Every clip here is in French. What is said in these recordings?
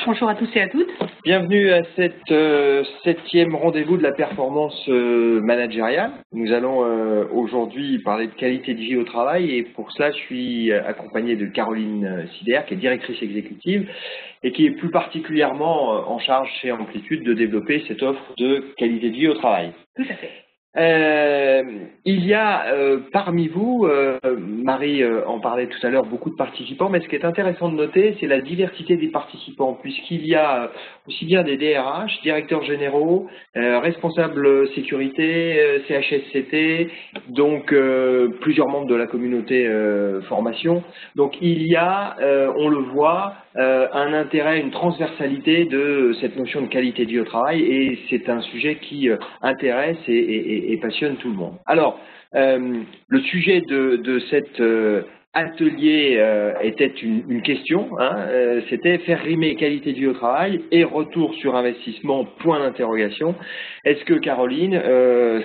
Bonjour à tous et à toutes. Bienvenue à cette septième rendez-vous de la performance managériale. Nous allons aujourd'hui parler de qualité de vie au travail et pour cela je suis accompagné de Caroline Sider qui est directrice exécutive et qui est plus particulièrement en charge chez Amplitude de développer cette offre de qualité de vie au travail. Tout à fait. Il y a parmi vous, Marie en parlait tout à l'heure, beaucoup de participants, mais ce qui est intéressant de noter, c'est la diversité des participants, puisqu'il y a aussi bien des DRH, directeurs généraux, responsables sécurité, CHSCT, donc plusieurs membres de la communauté formation. Donc il y a, on le voit, un intérêt, une transversalité de cette notion de qualité de vie au travail, et c'est un sujet qui intéresse et passionne tout le monde. Alors, le sujet de cet atelier était une question, c'était faire rimer qualité de vie au travail et retour sur investissement, point d'interrogation. Est-ce que Caroline,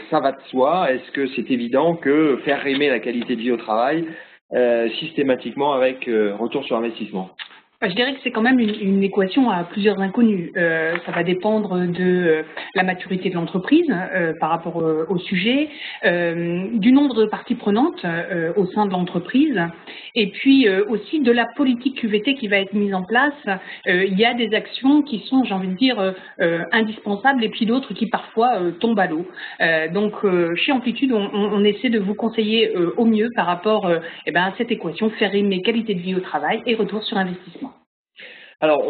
ça va de soi? Est-ce que c'est évident que faire rimer la qualité de vie au travail systématiquement avec retour sur investissement? Je dirais que c'est quand même une équation à plusieurs inconnus. Ça va dépendre de la maturité de l'entreprise par rapport au sujet, du nombre de parties prenantes au sein de l'entreprise, et puis aussi de la politique QVT qui va être mise en place. Il y a des actions qui sont, j'ai envie de dire, indispensables, et puis d'autres qui parfois tombent à l'eau. Donc, chez Amplitude, on essaie de vous conseiller au mieux par rapport à cette équation, faire rimer qualité de vie au travail et retour sur investissement. Alors,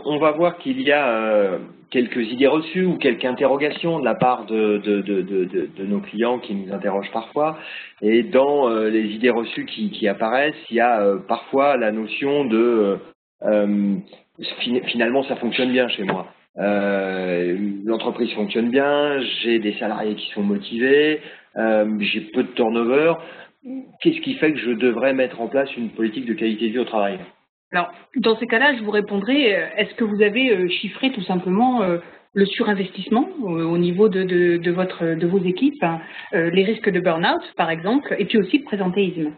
on va voir qu'il y a quelques idées reçues ou quelques interrogations de la part de nos clients qui nous interrogent parfois. Et dans les idées reçues qui apparaissent, il y a parfois la notion de finalement ça fonctionne bien chez moi. L'entreprise fonctionne bien, j'ai des salariés qui sont motivés, j'ai peu de turnover. Qu'est-ce qui fait que je devrais mettre en place une politique de qualité de vie au travail ? Alors, dans ces cas-là, je vous répondrai, est-ce que vous avez chiffré tout simplement le surinvestissement au niveau de vos équipes, les risques de burn-out, par exemple, et puis aussi de présentéisme.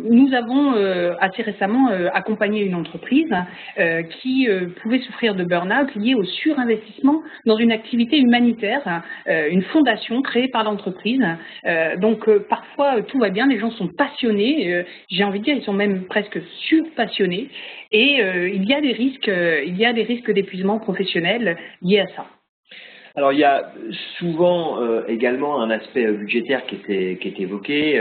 Nous avons assez récemment accompagné une entreprise qui pouvait souffrir de burn-out lié au surinvestissement dans une activité humanitaire, une fondation créée par l'entreprise. Donc parfois tout va bien, les gens sont passionnés, j'ai envie de dire ils sont même presque surpassionnés, et il y a des risques d'épuisement professionnel liés à ça. Alors il y a souvent également un aspect budgétaire qui est évoqué,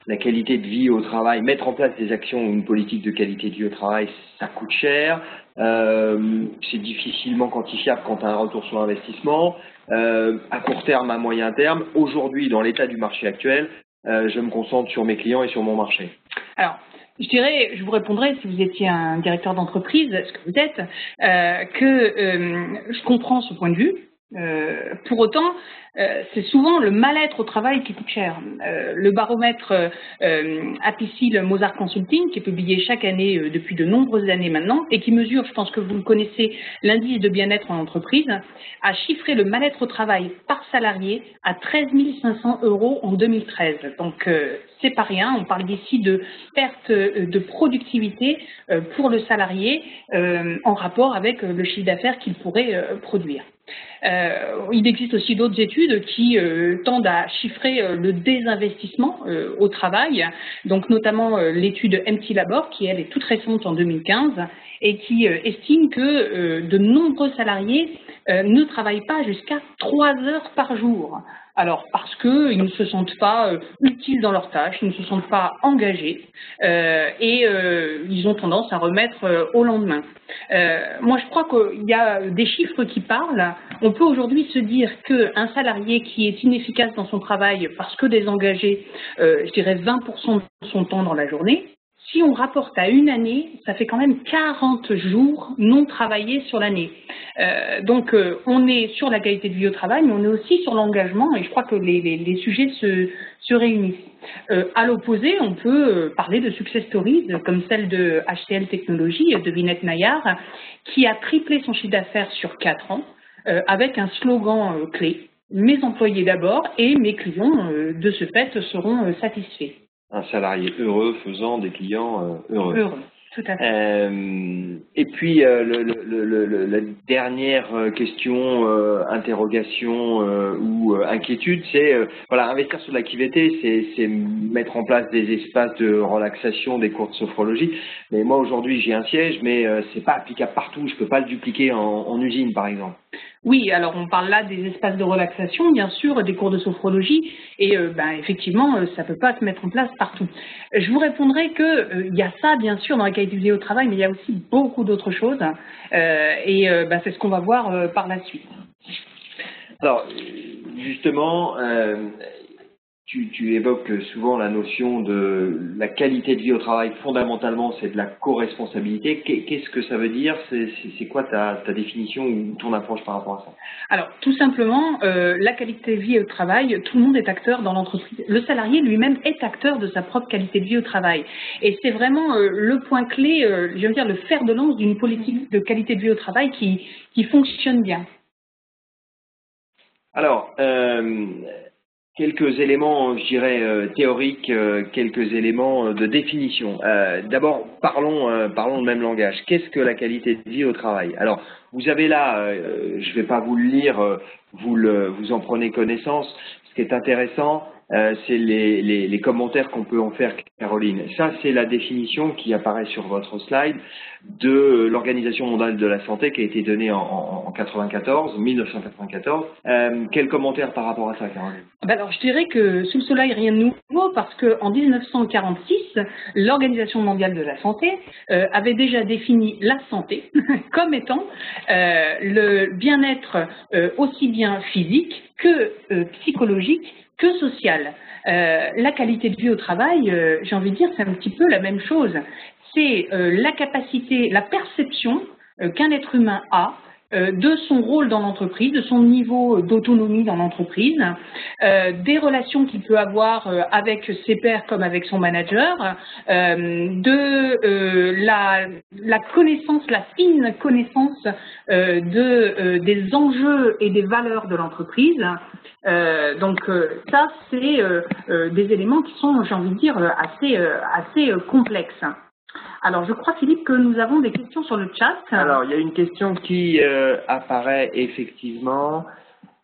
la qualité de vie au travail, mettre en place des actions ou une politique de qualité de vie au travail, ça coûte cher, c'est difficilement quantifiable quant à un retour sur investissement, à court terme, à moyen terme. Aujourd'hui, dans l'état du marché actuel, je me concentre sur mes clients et sur mon marché. Alors, je vous répondrai, si vous étiez un directeur d'entreprise, ce que vous êtes, que je comprends ce point de vue. Pour autant, c'est souvent le mal-être au travail qui coûte cher. Le baromètre Apicil Mozart Consulting, qui est publié chaque année depuis de nombreuses années maintenant, et qui mesure, je pense que vous le connaissez, l'indice de bien-être en entreprise, a chiffré le mal-être au travail par salarié à 13 500 € en 2013. Donc, c'est pas rien, on parle ici de perte de productivité pour le salarié en rapport avec le chiffre d'affaires qu'il pourrait produire. Il existe aussi d'autres études qui tendent à chiffrer le désinvestissement au travail, donc notamment l'étude MT Labor qui elle est toute récente en 2015 et qui estime que de nombreux salariés ne travaillent pas jusqu'à 3 heures par jour. Alors parce qu'ils ne se sentent pas utiles dans leurs tâches, ils ne se sentent pas engagés et ils ont tendance à remettre au lendemain. Moi je crois qu'il y a des chiffres qui parlent. On peut aujourd'hui se dire qu'un salarié qui est inefficace dans son travail parce que désengagé, je dirais 20% de son temps dans la journée, si on rapporte à une année, ça fait quand même 40 jours non travaillés sur l'année. Donc, on est sur la qualité de vie au travail, mais on est aussi sur l'engagement, et je crois que les sujets se réunissent. À l'opposé, on peut parler de success stories, comme celle de HCL Technologies, de Vinette Maillard, qui a triplé son chiffre d'affaires sur 4 ans, avec un slogan clé, « Mes employés d'abord et mes clients, de ce fait, seront satisfaits ». Un salarié heureux faisant des clients heureux. Tout à fait. Et puis la dernière question, interrogation ou inquiétude, c'est voilà, investir sur l'activité, c'est mettre en place des espaces de relaxation, des cours de sophrologie. Mais moi aujourd'hui j'ai un siège, mais c'est pas applicable partout. Je peux pas le dupliquer en usine par exemple. Oui, alors on parle là des espaces de relaxation, bien sûr, des cours de sophrologie, et effectivement, ça ne peut pas se mettre en place partout. Je vous répondrai que il y a ça, bien sûr, dans la qualité de vie au travail, mais il y a aussi beaucoup d'autres choses, c'est ce qu'on va voir par la suite. Alors, justement, tu évoques souvent la notion de la qualité de vie au travail. Fondamentalement, c'est de la co-responsabilité. Qu'est-ce que ça veut dire? C'est quoi ta définition ou ton approche par rapport à ça? Alors, tout simplement, la qualité de vie au travail, tout le monde est acteur dans l'entreprise. Le salarié lui-même est acteur de sa propre qualité de vie au travail. Et c'est vraiment le point clé, je veux dire, le fer de lance d'une politique de qualité de vie au travail qui fonctionne bien. Alors, quelques éléments, je dirais, théoriques, quelques éléments de définition. D'abord, parlons le même langage. Qu'est-ce que la qualité de vie au travail? Alors, vous avez là, je ne vais pas vous le lire, vous en prenez connaissance. Ce qui est intéressant, c'est les commentaires qu'on peut en faire, Caroline. Ça, c'est la définition qui apparaît sur votre slide de l'Organisation mondiale de la santé qui a été donnée en 1994. Quel commentaire par rapport à ça, Caroline? Alors, je dirais que sous le soleil, rien de nouveau, parce qu'en 1946, l'Organisation mondiale de la santé avait déjà défini la santé comme étant le bien-être aussi bien physique que psychologique que social. La qualité de vie au travail, j'ai envie de dire, c'est un petit peu la même chose. C'est la capacité, la perception qu'un être humain a de son rôle dans l'entreprise, de son niveau d'autonomie dans l'entreprise, des relations qu'il peut avoir avec ses pairs comme avec son manager, la connaissance, la fine connaissance des enjeux et des valeurs de l'entreprise. Ça, c'est des éléments qui sont, j'ai envie de dire, assez complexes. Alors, je crois, Philippe, que nous avons des questions sur le chat. Alors, il y a une question qui apparaît effectivement.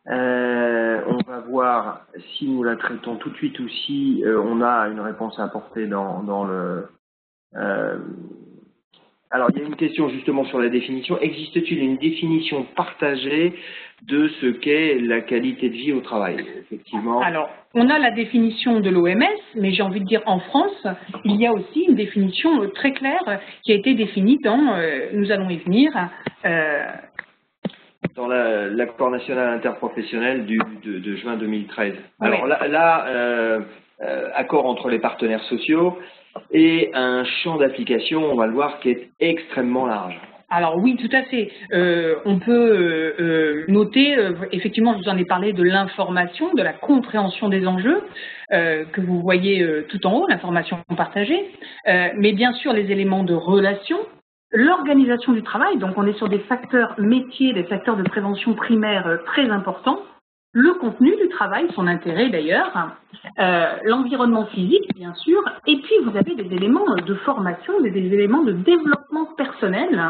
On va voir si nous la traitons tout de suite ou si on a une réponse à apporter dans le... Alors, il y a une question justement sur la définition. Existe-t-il une définition partagée de ce qu'est la qualité de vie au travail? Effectivement. Alors, on a la définition de l'OMS, mais j'ai envie de dire en France, il y a aussi une définition très claire qui a été définie dans, nous allons y venir, dans l'accord national interprofessionnel de juin 2013. Oui. Alors là, accord entre les partenaires sociaux et un champ d'application, on va le voir, qui est extrêmement large. Alors oui, tout à fait. On peut noter, effectivement, je vous en ai parlé de l'information, de la compréhension des enjeux, que vous voyez tout en haut, l'information partagée, mais bien sûr les éléments de relation, l'organisation du travail, donc on est sur des facteurs métiers, des facteurs de prévention primaire très importants, le contenu du travail, son intérêt d'ailleurs, l'environnement physique bien sûr, et puis vous avez des éléments de formation, des éléments de développement personnel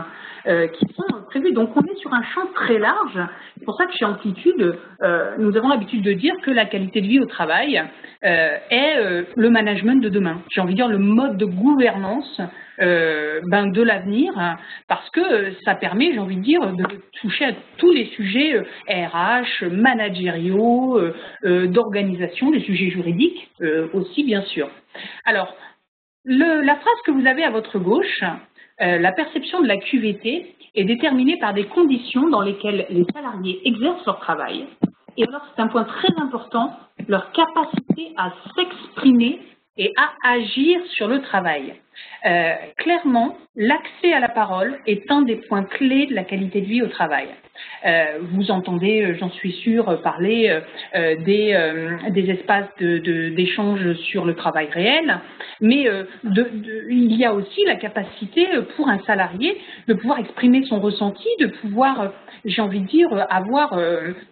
qui sont prévus. Donc on est sur un champ très large. C'est pour ça que chez Amplitude, nous avons l'habitude de dire que la qualité de vie au travail est le management de demain. J'ai envie de dire le mode de gouvernance de l'avenir, parce que ça permet, j'ai envie de dire, de toucher à tous les sujets RH, managériaux, d'organisation, les sujets juridiques aussi, bien sûr. Alors, la phrase que vous avez à votre gauche, la perception de la QVT est déterminée par des conditions dans lesquelles les salariés exercent leur travail. Et alors, c'est un point très important, leur capacité à s'exprimer et à agir sur le travail. Clairement, l'accès à la parole est un des points clés de la qualité de vie au travail. Vous entendez, j'en suis sûre, parler des espaces d'échange sur le travail réel, mais il y a aussi la capacité pour un salarié de pouvoir exprimer son ressenti, de pouvoir, j'ai envie de dire, avoir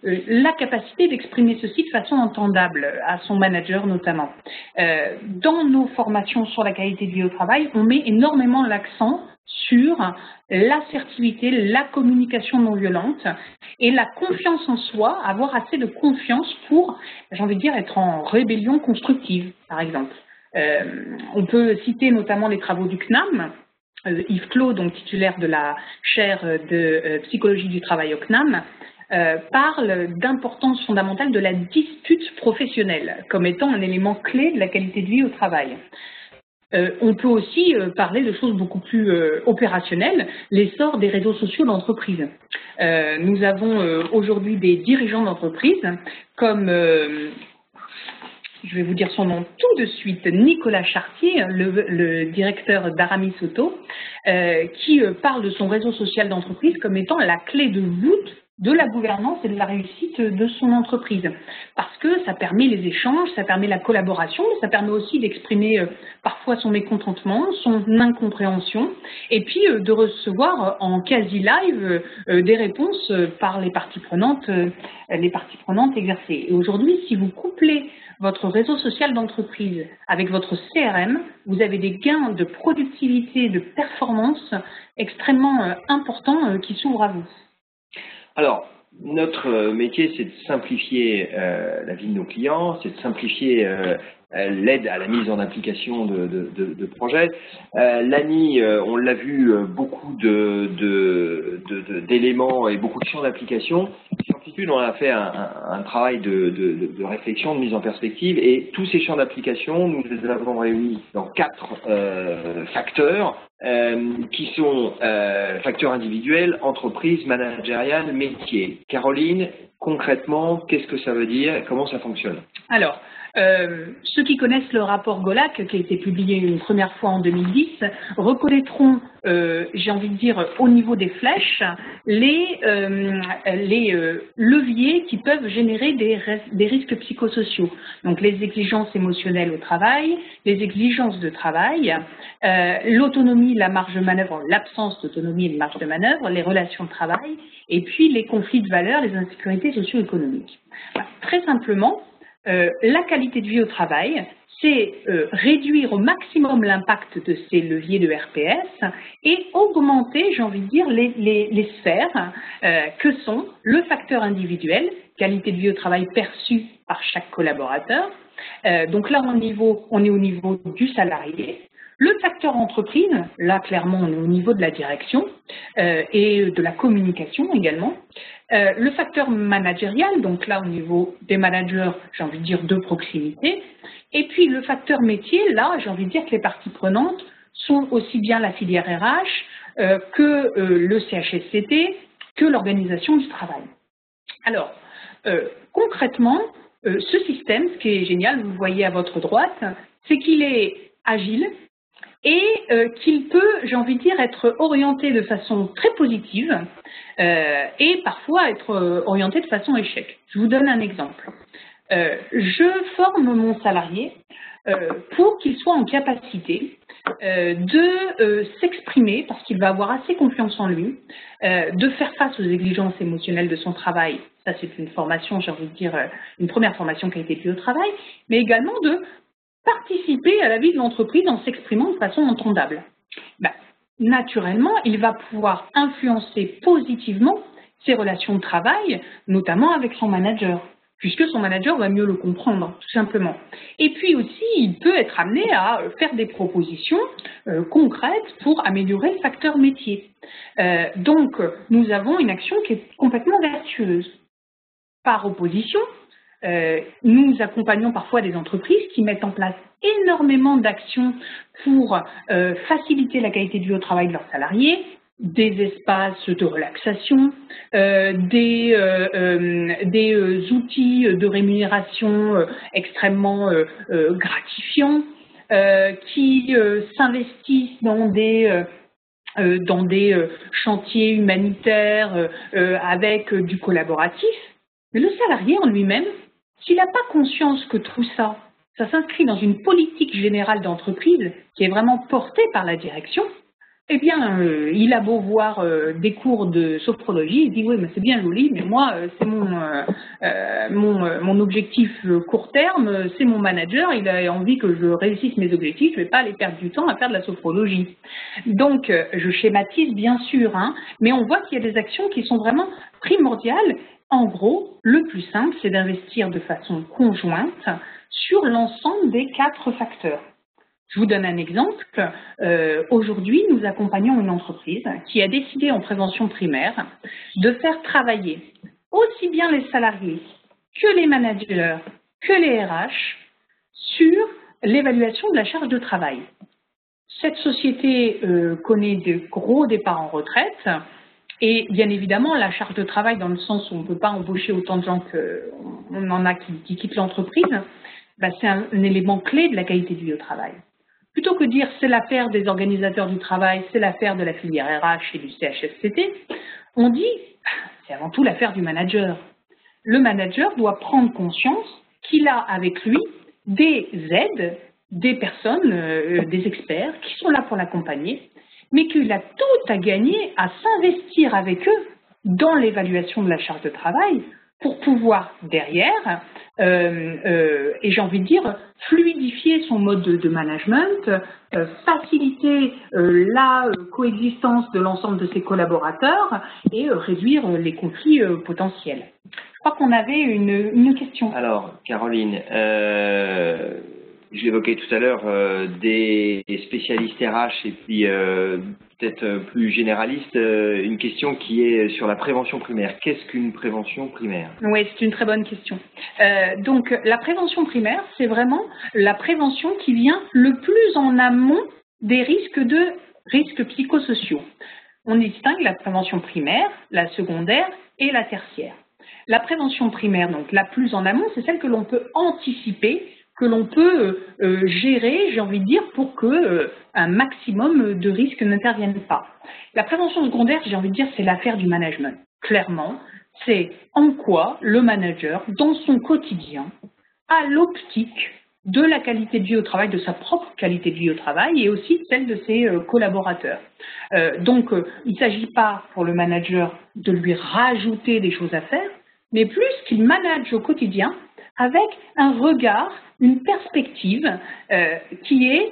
la capacité d'exprimer ceci de façon entendable à son manager notamment. Dans nos formations sur la qualité de vie au travail, travail, on met énormément l'accent sur l'assertivité, la communication non violente et la confiance en soi, avoir assez de confiance pour, j'ai envie de dire, être en rébellion constructive, par exemple. On peut citer notamment les travaux du CNAM. Yves Clos, donc titulaire de la chaire de psychologie du travail au CNAM, parle d'importance fondamentale de la dispute professionnelle comme étant un élément clé de la qualité de vie au travail. On peut aussi parler de choses beaucoup plus opérationnelles, l'essor des réseaux sociaux d'entreprise. Nous avons aujourd'hui des dirigeants d'entreprise comme, je vais vous dire son nom tout de suite, Nicolas Chartier, le directeur d'Aramis Auto, qui parle de son réseau social d'entreprise comme étant la clé de voûte de la gouvernance et de la réussite de son entreprise. Parce que ça permet les échanges, ça permet la collaboration, mais ça permet aussi d'exprimer parfois son mécontentement, son incompréhension, et puis de recevoir en quasi-live des réponses par les parties prenantes exercées. Et aujourd'hui, si vous couplez votre réseau social d'entreprise avec votre CRM, vous avez des gains de productivité, de performance extrêmement importants qui s'ouvrent à vous. Alors, notre métier, c'est de simplifier la vie de nos clients, c'est de simplifier l'aide à la mise en application de projets. L'ANI, on l'a vu, beaucoup d'éléments et beaucoup de champs d'application. Certitude, on a fait un travail de réflexion, de mise en perspective, et tous ces champs d'application, nous les avons réunis dans 4 facteurs qui sont facteurs individuels, entreprise, managérial, métier. Caroline, concrètement, qu'est-ce que ça veut dire et comment ça fonctionne? Alors, ceux qui connaissent le rapport Golac, qui a été publié une première fois en 2010, reconnaîtront, j'ai envie de dire, au niveau des flèches, les leviers qui peuvent générer des risques psychosociaux. Donc, les exigences émotionnelles au travail, les exigences de travail, l'autonomie, la marge de manœuvre, l'absence d'autonomie et de marge de manœuvre, les relations de travail, et puis les conflits de valeurs, les insécurités socio-économiques. Très simplement, la qualité de vie au travail, c'est réduire au maximum l'impact de ces leviers de RPS et augmenter, j'ai envie de dire, les sphères que sont le facteur individuel, qualité de vie au travail perçue par chaque collaborateur. Donc là, on est au niveau du salarié. Le facteur entreprise, là clairement on est au niveau de la direction et de la communication également. Le facteur managérial, donc là au niveau des managers, j'ai envie de dire de proximité. Et puis le facteur métier, là j'ai envie de dire que les parties prenantes sont aussi bien la filière RH que le CHSCT, que l'organisation du travail. Alors concrètement, ce système, ce qui est génial, vous le voyez à votre droite, c'est qu'il est agile, et qu'il peut, j'ai envie de dire, être orienté de façon très positive et parfois être orienté de façon échec. Je vous donne un exemple. Je forme mon salarié pour qu'il soit en capacité de s'exprimer, parce qu'il va avoir assez confiance en lui, de faire face aux exigences émotionnelles de son travail. Ça, c'est une formation, j'ai envie de dire, une première formation qui a été faite au travail, mais également de participer à la vie de l'entreprise en s'exprimant de façon entendable. Naturellement, il va pouvoir influencer positivement ses relations de travail, notamment avec son manager, puisque son manager va mieux le comprendre, tout simplement. Et puis aussi, il peut être amené à faire des propositions concrètes pour améliorer le facteur métier. Donc, nous avons une action qui est complètement vertueuse. Par opposition, nous accompagnons parfois des entreprises qui mettent en place énormément d'actions pour faciliter la qualité de vie au travail de leurs salariés, des espaces de relaxation, des outils de rémunération extrêmement gratifiants, qui s'investissent dans des chantiers humanitaires avec du collaboratif. Mais le salarié en lui-même, s'il n'a pas conscience que tout ça, ça s'inscrit dans une politique générale d'entreprise qui est vraiment portée par la direction, Eh bien, il a beau voir des cours de sophrologie, il dit oui, mais c'est bien joli, mais moi, c'est mon objectif court terme, c'est mon manager, il a envie que je réussisse mes objectifs, je ne vais pas aller perdre du temps à faire de la sophrologie. Donc, je schématise bien sûr, hein, mais on voit qu'il y a des actions qui sont vraiment primordiales. En gros, le plus simple, c'est d'investir de façon conjointe sur l'ensemble des 4 facteurs. Je vous donne un exemple. Aujourd'hui, nous accompagnons une entreprise qui a décidé en prévention primaire de faire travailler aussi bien les salariés que les managers, que les RH sur l'évaluation de la charge de travail. Cette société connaît de gros départs en retraite et bien évidemment la charge de travail dans le sens où on ne peut pas embaucher autant de gens qu'on en a qui quittent l'entreprise, c'est un élément clé de la qualité de vie au travail. Plutôt que de dire c'est l'affaire des organisateurs du travail, c'est l'affaire de la filière RH et du CHSCT, on dit c'est avant tout l'affaire du manager. Le manager doit prendre conscience qu'il a avec lui des aides, des personnes, des experts qui sont là pour l'accompagner, mais qu'il a tout à gagner à s'investir avec eux dans l'évaluation de la charge de travail pour pouvoir derrière, et j'ai envie de dire, fluidifier son mode de management, faciliter la coexistence de l'ensemble de ses collaborateurs et réduire les conflits potentiels. Je crois qu'on avait une question. Alors, Caroline, je l'évoquais tout à l'heure, des spécialistes RH et puis peut-être plus généraliste, une question qui est sur la prévention primaire. Qu'est-ce qu'une prévention primaire? Oui, c'est une très bonne question. Donc, la prévention primaire, c'est vraiment la prévention qui vient le plus en amont des risques psychosociaux. On distingue la prévention primaire, la secondaire et la tertiaire. La prévention primaire, donc la plus en amont, c'est celle que l'on peut anticiper, que l'on peut gérer, j'ai envie de dire, pour que un maximum de risques n'interviennent pas. La prévention secondaire, j'ai envie de dire, c'est l'affaire du management. Clairement, c'est en quoi le manager, dans son quotidien, a l'optique de la qualité de vie au travail, de sa propre qualité de vie au travail et aussi de celle de ses collaborateurs. Donc, il ne s'agit pas pour le manager de lui rajouter des choses à faire, mais plus qu'il manage au quotidien avec un regard, une perspective qui est,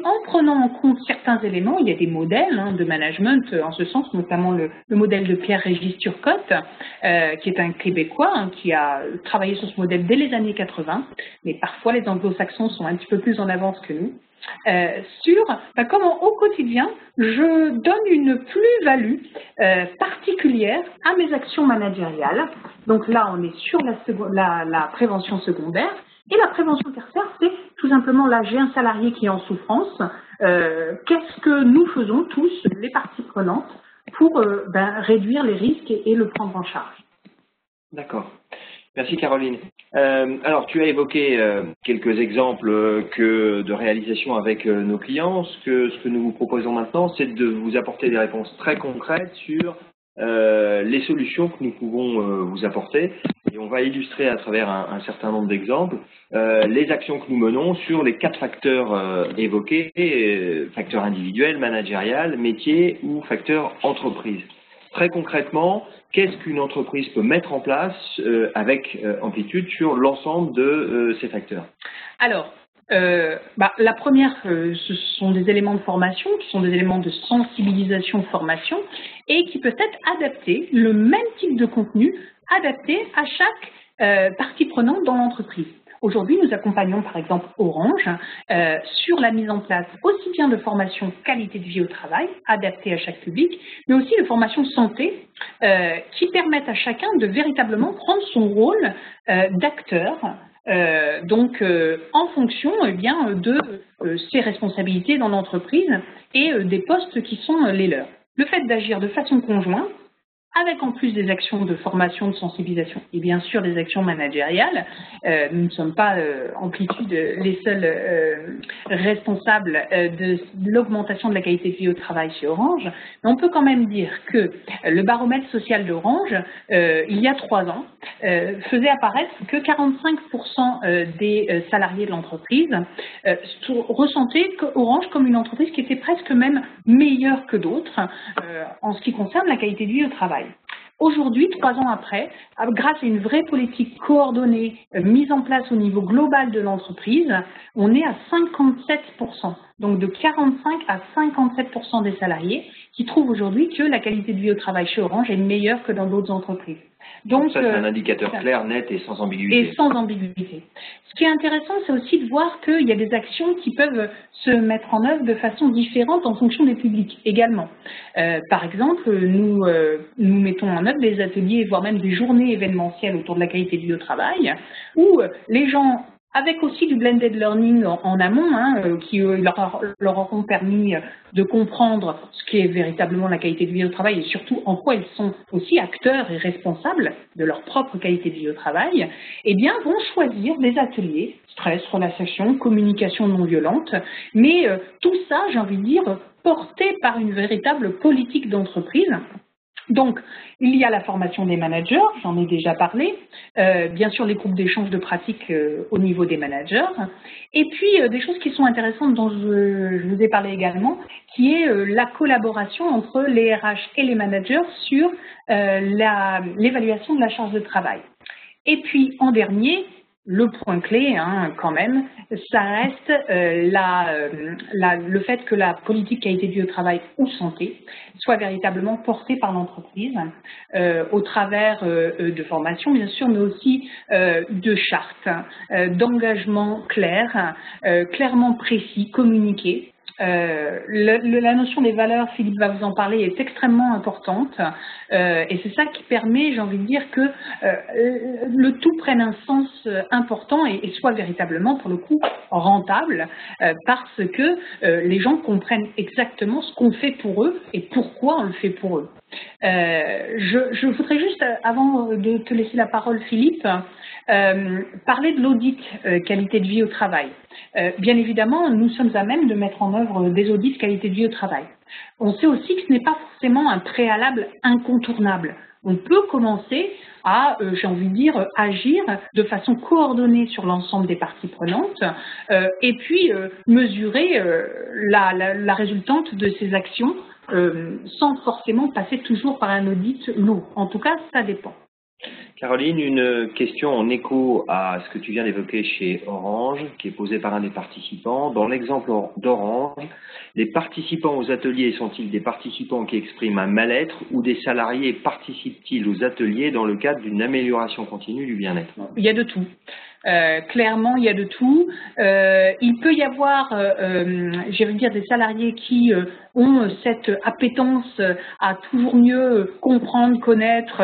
en prenant en compte certains éléments, il y a des modèles de management en ce sens, notamment le modèle de Pierre-Régis Turcotte, qui est un Québécois qui a travaillé sur ce modèle dès les années 80, mais parfois les anglo-saxons sont un petit peu plus en avance que nous, sur comment au quotidien je donne une plus-value particulière à mes actions managériales. Donc là, on est sur la prévention secondaire. Et la prévention tertiaire, c'est tout simplement là, j'ai un salarié qui est en souffrance. Qu'est-ce que nous faisons tous, les parties prenantes, pour réduire les risques et le prendre en charge? D'accord. Merci Caroline. Alors, tu as évoqué quelques exemples de réalisation avec nos clients. Ce que nous vous proposons maintenant, c'est de vous apporter des réponses très concrètes sur les solutions que nous pouvons vous apporter. Et on va illustrer à travers un certain nombre d'exemples les actions que nous menons sur les 4 facteurs évoqués, facteurs individuels, managérial, métier ou facteurs entreprise. Très concrètement, qu'est-ce qu'une entreprise peut mettre en place avec Amplitude sur l'ensemble de ces facteurs? Alors, la première, ce sont des éléments de formation qui sont des éléments de sensibilisation formation et qui peut être adapté, le même type de contenu adapté à chaque partie prenante dans l'entreprise. Aujourd'hui, nous accompagnons par exemple Orange sur la mise en place aussi bien de formations qualité de vie au travail, adaptées à chaque public, mais aussi de formations santé qui permettent à chacun de véritablement prendre son rôle d'acteur, en fonction de ses responsabilités dans l'entreprise et des postes qui sont les leurs. Le fait d'agir de façon conjointe avec en plus des actions de formation, de sensibilisation et bien sûr des actions managériales. Nous ne sommes pas Amplitude les seuls responsables de l'augmentation de la qualité de vie au travail chez Orange, mais on peut quand même dire que le baromètre social d'Orange, il y a 3 ans, faisait apparaître que 45% des salariés de l'entreprise ressentaient Orange comme une entreprise qui était presque même meilleure que d'autres en ce qui concerne la qualité de vie au travail. Aujourd'hui, 3 ans après, grâce à une vraie politique coordonnée mise en place au niveau global de l'entreprise, on est à 57%. Donc de 45 à 57% des salariés qui trouvent aujourd'hui que la qualité de vie au travail chez Orange est meilleure que dans d'autres entreprises. Donc ça, c'est un indicateur clair, net et sans ambiguïté. Et sans ambiguïté. Ce qui est intéressant, c'est aussi de voir qu'il y a des actions qui peuvent se mettre en œuvre de façon différente en fonction des publics également. Par exemple, nous mettons en œuvre des ateliers, voire même des journées événementielles autour de la qualité de vie au travail, où les gens, avec aussi du blended learning en amont, qui leur auront permis de comprendre ce qu'est véritablement la qualité de vie au travail et surtout en quoi ils sont aussi acteurs et responsables de leur propre qualité de vie au travail, eh bien, vont choisir des ateliers, stress, relaxation, communication non violente, mais tout ça, j'ai envie de dire, porté par une véritable politique d'entreprise. Donc, il y a la formation des managers, j'en ai déjà parlé, bien sûr les groupes d'échange de pratiques au niveau des managers, et puis des choses qui sont intéressantes dont je vous ai parlé également, qui est la collaboration entre les RH et les managers sur l'évaluation de la charge de travail. Et puis, en dernier, le point clé, quand même, ça reste le fait que la politique qualité de vie au travail ou santé soit véritablement portée par l'entreprise au travers de formations, bien sûr, mais aussi de chartes, d'engagements clairs, clairement précis, communiqués. La notion des valeurs, Philippe va vous en parler, est extrêmement importante et c'est ça qui permet, j'ai envie de dire, que le tout prenne un sens important et soit véritablement, pour le coup, rentable parce que les gens comprennent exactement ce qu'on fait pour eux et pourquoi on le fait pour eux. Je voudrais juste, avant de te laisser la parole, Philippe, parler de l'audit qualité de vie au travail. Bien évidemment, nous sommes à même de mettre en œuvre des audits qualité de vie au travail. On sait aussi que ce n'est pas forcément un préalable incontournable. On peut commencer à, j'ai envie de dire, agir de façon coordonnée sur l'ensemble des parties prenantes et puis mesurer la résultante de ces actions sans forcément passer toujours par un audit lourd. En tout cas, ça dépend. Caroline, une question en écho à ce que tu viens d'évoquer chez Orange, qui est posée par un des participants. Dans l'exemple d'Orange, les participants aux ateliers sont-ils des participants qui expriment un mal-être ou des salariés participent-ils aux ateliers dans le cadre d'une amélioration continue du bien-être? Il y a de tout. Clairement, il y a de tout. Il peut y avoir, j'ai envie de dire, des salariés qui ont cette appétence à toujours mieux comprendre, connaître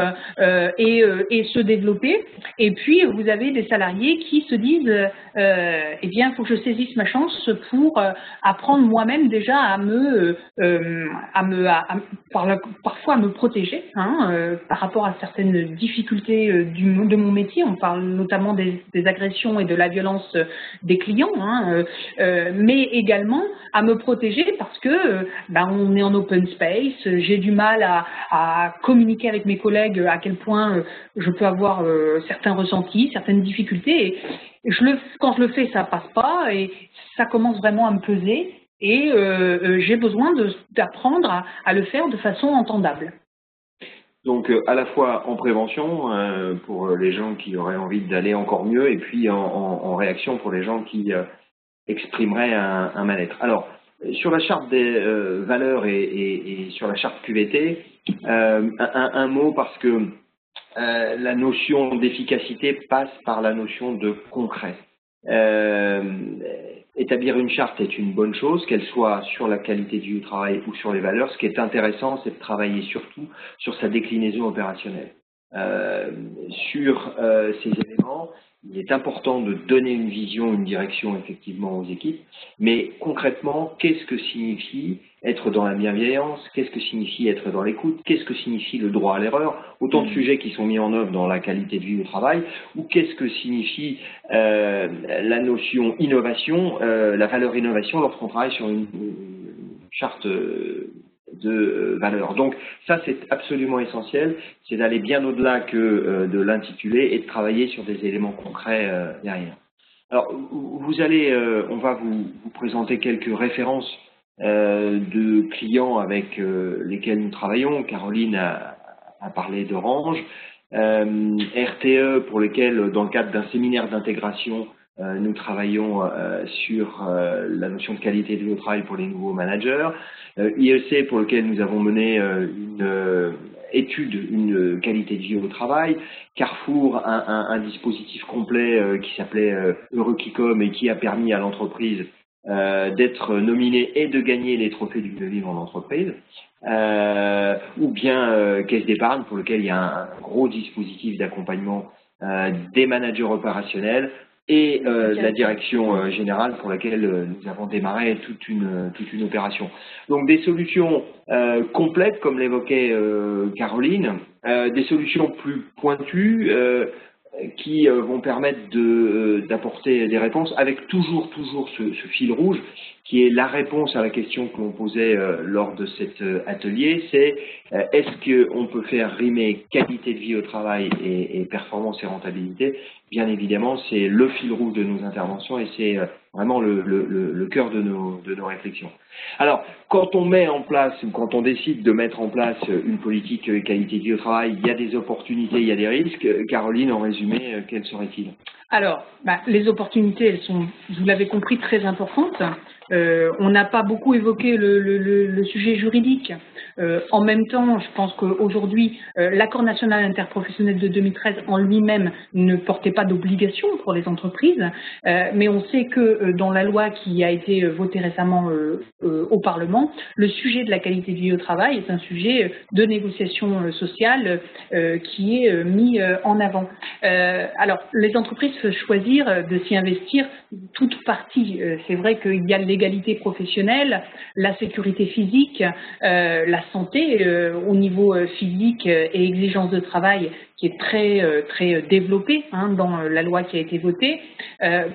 et se développer. Et puis, vous avez des salariés qui se disent, eh bien, il faut que je saisisse ma chance pour apprendre moi-même déjà parfois à me protéger par rapport à certaines difficultés de mon métier. On parle notamment des agressions et de la violence des clients, mais également à me protéger parce que on est en open space, j'ai du mal à communiquer avec mes collègues à quel point je peux avoir certains ressentis, certaines difficultés. Et quand je le fais, ça passe pas et ça commence vraiment à me peser et j'ai besoin d'apprendre à le faire de façon entendable. Donc à la fois en prévention pour les gens qui auraient envie d'aller encore mieux et puis en réaction pour les gens qui exprimeraient un mal-être. Alors, sur la charte des valeurs et sur la charte QVT, un mot parce que la notion d'efficacité passe par la notion de concret. Établir une charte est une bonne chose, qu'elle soit sur la qualité du travail ou sur les valeurs. Ce qui est intéressant, c'est de travailler surtout sur sa déclinaison opérationnelle. sur ces éléments. Il est important de donner une vision, une direction effectivement aux équipes, mais concrètement, qu'est-ce que signifie être dans la bienveillance? Qu'est-ce que signifie être dans l'écoute? Qu'est-ce que signifie le droit à l'erreur? Autant de sujets qui sont mis en œuvre dans la qualité de vie au travail, ou qu'est-ce que signifie la notion innovation, la valeur innovation lorsqu'on travaille sur une charte de valeur. Donc ça, c'est absolument essentiel, c'est d'aller bien au-delà que de l'intitulé et de travailler sur des éléments concrets derrière. Alors, on va vous présenter quelques références de clients avec lesquels nous travaillons. Caroline a parlé d'Orange, RTE pour lesquels, dans le cadre d'un séminaire d'intégration, nous travaillons sur la notion de qualité de vie au travail pour les nouveaux managers. IEC pour lequel nous avons mené une étude, une qualité de vie au travail. Carrefour, un dispositif complet qui s'appelait Eurokicom et qui a permis à l'entreprise d'être nominée et de gagner les trophées du mieux vivre en entreprise. Ou bien Caisse d'épargne pour lequel il y a un gros dispositif d'accompagnement des managers opérationnels et la direction générale pour laquelle nous avons démarré toute une opération. Donc des solutions complètes, comme l'évoquait Caroline, des solutions plus pointues qui vont permettre d'apporter des réponses avec toujours ce fil rouge qui est la réponse à la question que l'on posait lors de cet atelier, c'est est-ce qu'on peut faire rimer qualité de vie au travail et performance et rentabilité? Bien évidemment, c'est le fil rouge de nos interventions et c'est vraiment le cœur de nos réflexions. Alors, quand on met en place ou quand on décide de mettre en place une politique qualité de vie au travail, il y a des opportunités, il y a des risques. Caroline, en résumé, quels seraient-ils? Alors, les opportunités, elles sont, vous l'avez compris, très importantes. On n'a pas beaucoup évoqué le sujet juridique. En même temps, je pense qu'aujourd'hui, l'accord national interprofessionnel de 2013 en lui-même ne portait pas d'obligation pour les entreprises, mais on sait que dans la loi qui a été votée récemment au Parlement, le sujet de la qualité de vie au travail est un sujet de négociation sociale qui est mis en avant. Alors, les entreprises peuvent choisir de s'y investir toute partie. C'est vrai qu'il y a l'égalité professionnelle, la sécurité physique, la santé au niveau physique et exigence de travail qui est très développée dans la loi qui a été votée.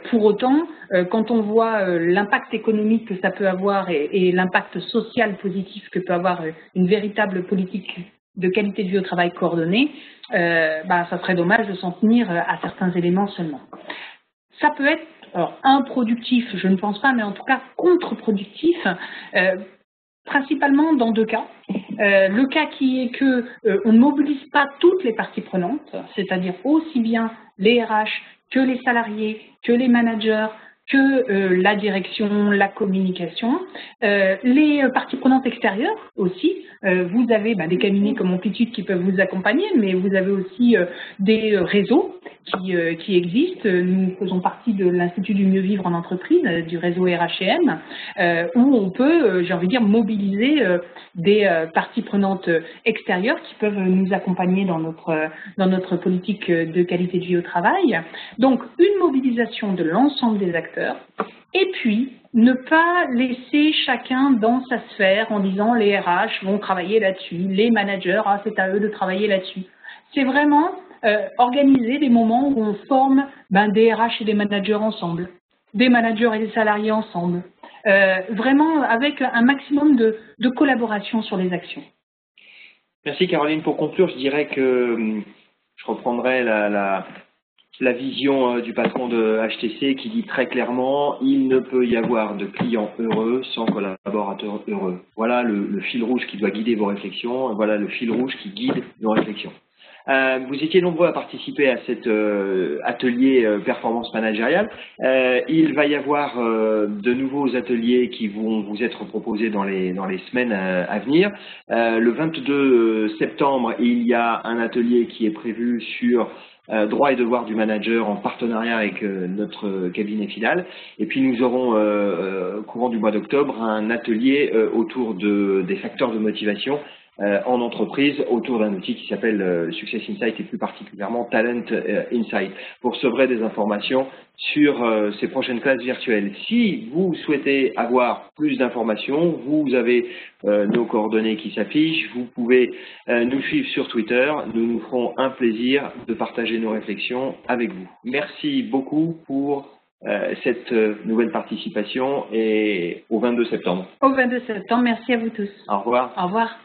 Pour autant, quand on voit l'impact économique que ça peut avoir et l'impact social positif que peut avoir une véritable politique de qualité de vie au travail coordonnée, ça serait dommage de s'en tenir à certains éléments seulement. Ça peut être improductif, je ne pense pas, mais en tout cas contre-productif, principalement dans deux cas. Le cas qui est que on ne mobilise pas toutes les parties prenantes, c'est-à-dire aussi bien les RH que les salariés, que les managers, que la direction, la communication, les parties prenantes extérieures aussi. Vous avez des cabinets comme Amplitude qui peuvent vous accompagner, mais vous avez aussi des réseaux qui existent. Nous faisons partie de l'Institut du mieux vivre en entreprise, du réseau RHM, où on peut, j'ai envie de dire, mobiliser des parties prenantes extérieures qui peuvent nous accompagner dans notre politique de qualité de vie au travail. Donc, une mobilisation de l'ensemble des acteurs. Et puis, ne pas laisser chacun dans sa sphère en disant les RH vont travailler là-dessus, les managers, c'est à eux de travailler là-dessus. C'est vraiment organiser des moments où on forme des RH et des managers ensemble, des managers et des salariés ensemble, vraiment avec un maximum de collaboration sur les actions. Merci Caroline. Pour conclure, je dirais que je reprendrai la vision du patron de HTC qui dit très clairement il ne peut y avoir de clients heureux sans collaborateurs heureux. Voilà le fil rouge qui doit guider vos réflexions, voilà le fil rouge qui guide nos réflexions. Vous étiez nombreux à participer à cet atelier performance managériale. Il va y avoir de nouveaux ateliers qui vont vous être proposés dans les semaines à venir. Le 22 septembre, il y a un atelier qui est prévu sur droits et devoirs du manager en partenariat avec notre cabinet final. Et puis nous aurons courant du mois d'octobre un atelier autour des facteurs de motivation en entreprise autour d'un outil qui s'appelle Success Insight et plus particulièrement Talent Insight pour sevrer des informations sur ces prochaines classes virtuelles. Si vous souhaitez avoir plus d'informations, vous avez nos coordonnées qui s'affichent, vous pouvez nous suivre sur Twitter, nous nous ferons un plaisir de partager nos réflexions avec vous. Merci beaucoup pour cette nouvelle participation et au 22 septembre. Au 22 septembre, merci à vous tous. Au revoir. Au revoir.